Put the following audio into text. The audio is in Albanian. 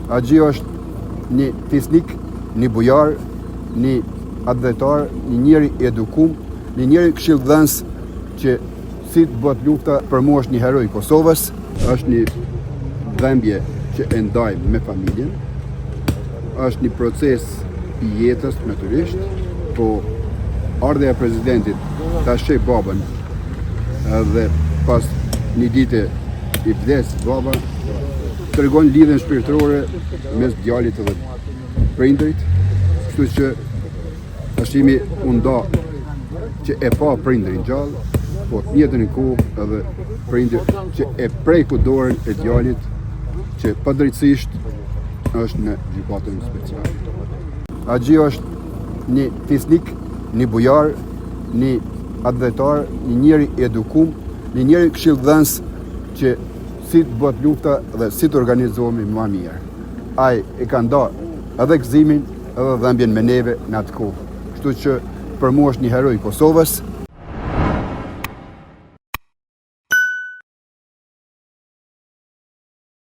Axhi është një fisnik, një bujar, një advetar, një njeri edukum, një njeri këshilldhënës që si të bëhet lufta për mua është një heroj i Kosovës, është një dhembje që e ndaj me familjen, është një proces i jetës natyrisht, po ardhja e presidentit ta sheh babën dhe pas një dite i vdes baba, tregon lidhjen shpirtërore mes djalit dhe prindrit, kështu që Hashimi u nda që e pa prindrin gjallë, po të njëjtën kohë edhe prindri që e preku dorën e djalit që padrejtisht është në gjykatën speciale. Axhi është një fisnik, një bujar, një advetar, një njeri edukum, një njeri këshilldhënës që si të bëhet lufta dhe si të organizohemi më mirë. Ai e ka nda edhe gëzimin edhe dhembjen me neve në atë kohë. Kështu që për mua është një heroj i Kosovës.